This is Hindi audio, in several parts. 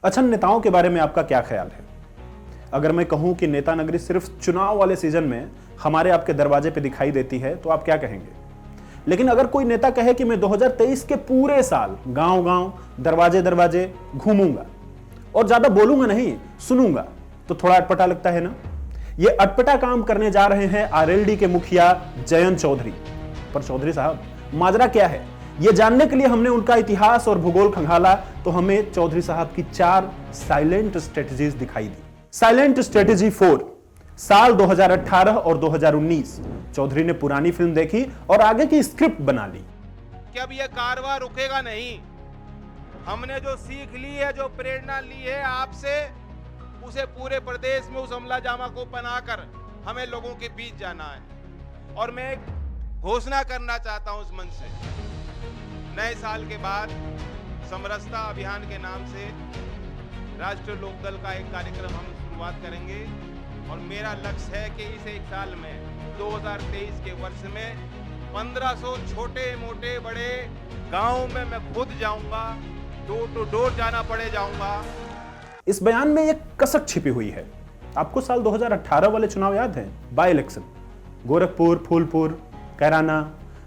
अच्छा, नेताओं के बारे में आपका क्या ख्याल है? अगर मैं कहूं कि नेता नगरी सिर्फ चुनाव वाले सीजन में हमारे आपके दरवाजे पे दिखाई देती है तो आप क्या कहेंगे? लेकिन अगर कोई नेता कहे कि मैं 2023 के पूरे साल गांव-गांव, दरवाजे-दरवाजे घूमूंगा और ज्यादा बोलूंगा नहीं, सुनूंगा, तो थोड़ा अटपटा लगता है ना? ये अटपटा काम करने जा रहे हैं आरएलडी के मुखिया जयंत चौधरी। पर चौधरी साहब, माजरा क्या है? ये जानने के लिए हमने उनका इतिहास और भूगोल खंगाला तो हमें चौधरी साहब की 4 साइलेंट स्ट्रेटजीज दिखाई दी। साइलेंट स्ट्रेटजी 4, साल 2018 और 2019 चौधरी ने पुरानी फिल्म देखी और आगे की स्क्रिप्ट बना ली कि अब यह कारवां रुकेगा नहीं। हमने जो सीख ली है, जो प्रेरणा ली है आपसे, उसे पूरे प्रदेश में उस अमला जामा को बनाकर हमें लोगों के बीच जाना है। और मैं एक घोषणा करना चाहता हूं उस मंच से, नए साल के बाद समरसता अभियान के नाम से राष्ट्रीय लोकदल का एक कार्यक्रम हम शुरुआत करेंगे और मेरा लक्ष्य है कि इस एक साल में 2023 के वर्ष में 1500 छोटे मोटे बड़े गांव में मैं खुद जाऊंगा, डोर टू डोर जाना पड़े जाऊंगा। इस बयान में एक कसक छिपी हुई है। आपको साल 2018 वाले चुनाव याद है? बाय इलेक्शन, गोरखपुर, फूलपुर, कैराना,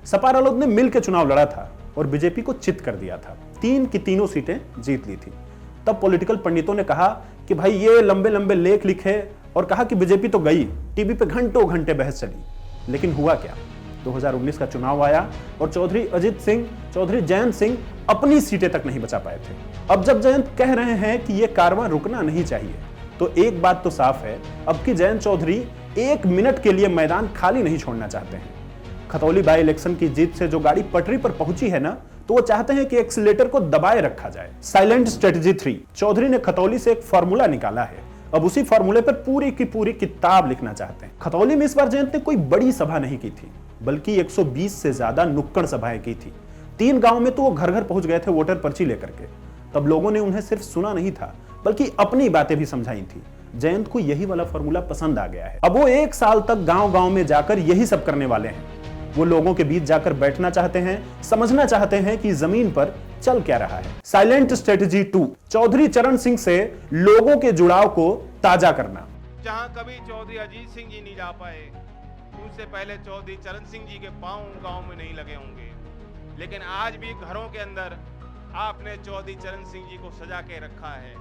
सपा रालोद ने मिलकर चुनाव लड़ा था और बीजेपी को चित कर दिया था। 3 की तीनों सीटें जीत ली थी। तब पॉलिटिकल पंडितों ने कहा कि भाई ये लंबे लंबे लेख लिखे और कहा कि बीजेपी तो गई। टीवी पे घंटों घंटे बहस चली, लेकिन हुआ क्या? 2019 का चुनाव आया और चौधरी अजित सिंह, चौधरी जयंत सिंह अपनी सीटें तक नहीं बचा पाए थे। अब जब जयंत कह रहे हैं कि यह कारवां रुकना नहीं चाहिए, तो एक बात तो साफ है, अब की जयंत चौधरी 1 मिनट के लिए मैदान खाली नहीं छोड़ना चाहते हैं। खतौली बाई इलेक्शन की जीत से जो गाड़ी पटरी पर पहुंची है ना, तो वो चाहते हैं कि एक्सीलेटर को दबाए रखा जाए। साइलेंट स्ट्रेटजी 3, चौधरी ने खतौली से एक फार्मूला निकाला है। अब उसी फार्मूले पर पूरी की पूरी किताब लिखना चाहते हैं। खतौली में इस बार जयंत ने कोई बड़ी सभा नहीं की थी, बल्कि 120 से ज्यादा नुक्कड़ सभाएं की थी। 3 गांव में तो वो घर घर पहुंच गए थे वोटर पर्ची लेकर के। तब लोगों ने उन्हें सिर्फ सुना नहीं था, बल्कि अपनी बातें भी समझाई थी। जयंत को यही वाला फार्मूला पसंद आ गया है। अब वो 1 साल तक गांव गांव में जाकर यही सब करने वाले हैं। वो लोगों के बीच जाकर बैठना चाहते हैं, समझना चाहते हैं कि जमीन पर चल क्या रहा है। साइलेंट स्ट्रेटजी 2, चौधरी चरण सिंह से लोगों के जुड़ाव को ताजा करना। जहां कभी चौधरी अजीत सिंह जी नहीं जा पाए, उनसे पहले चौधरी चरण सिंह जी के पांव गांव में नहीं लगे होंगे, लेकिन आज भी घरों के अंदर आपने चौधरी चरण सिंह जी को सजा के रखा है,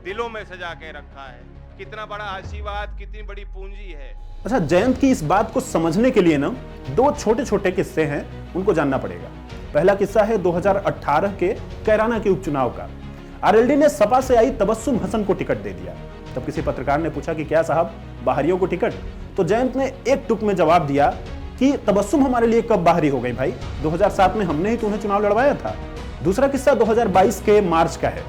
दिलों में सजा के रखा है। कितना बड़ा आशीर्वाद, कितनी बड़ी पूंजी है। अच्छा, जयंत की इस बात को समझने के लिए ना 2 छोटे छोटे किस्से हैं, उनको जानना पड़ेगा। पहला किस्सा है 2018 के कैराना के उपचुनाव का। आरएलडी ने सपा से आई तबस्सुम हसन को टिकट दे दिया। तब किसी पत्रकार ने पूछा कि क्या साहब, बाहरियों को टिकट? तो जयंत ने एक टुक में जवाब दिया कि तबस्सुम हमारे लिए कब बाहरी हो गई भाई, 2007 में हमने ही तुम्हें चुनाव लड़वाया था। दूसरा किस्सा 2022 के मार्च का है।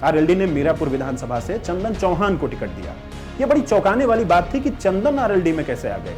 आरएलडी ने मीरापुर विधानसभा से चंदन चौहान को टिकट दिया। यह बड़ी चौंकाने वाली बात थी कि चंदन आरएलडी में कैसे आ गए।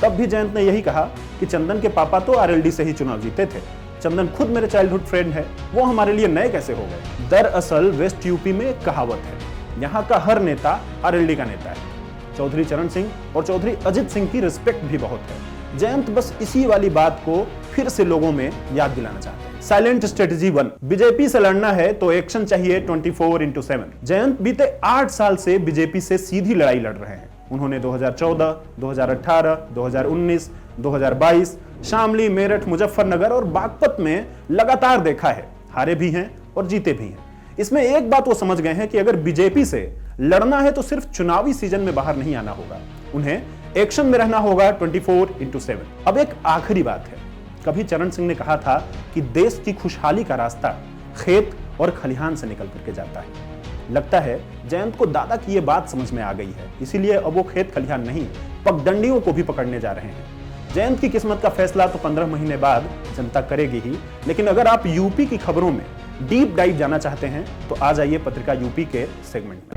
तब भी जयंत ने यही कहा कि चंदन के पापा तो आरएलडी से ही चुनाव जीते थे, चंदन खुद मेरे चाइल्डहुड फ्रेंड है, वो हमारे लिए नए कैसे हो गए। दरअसल वेस्ट यूपी में एक कहावत है, यहाँ का हर नेता आरएलडी का नेता है। चौधरी चरण सिंह और चौधरी अजित सिंह की रिस्पेक्ट भी बहुत है। जयंत बस इसी वाली बात को फिर से लोगों में याद दिलाना चाहते हैं। साइलेंट स्ट्रेटजी 1, बीजेपी से लड़ना है तो एक्शन चाहिए 24/7। जयंत बीते 8 साल से बीजेपी से सीधी लड़ाई लड़ रहे हैं। उन्होंने 2014, 2018, 2019, 2022 शामली, मेरठ, मुजफ्फरनगर और बागपत में लगातार देखा है, हारे भी हैं और जीते भी हैं। इसमें एक बात वो समझ गए हैं कि अगर बीजेपी से लड़ना है तो सिर्फ चुनावी सीजन में बाहर नहीं आना होगा, उन्हें एक्शन में रहना होगा 24/7। अब एक आखिरी बात है, कभी चरण सिंह ने कहा था कि देश की खुशहाली का रास्ता खेत और खलिहान से निकल करके जाता है। लगता है जयंत को दादा की ये बात समझ में आ गई है, इसीलिए अब वो खेत खलिहान नहीं, पगडंडियों को भी पकड़ने जा रहे हैं। जयंत की किस्मत का फैसला तो 15 महीने बाद जनता करेगी ही, लेकिन अगर आप यूपी की खबरों में डीप डाइव जाना चाहते हैं तो आ जाइए पत्रिका यूपी के सेगमेंट में।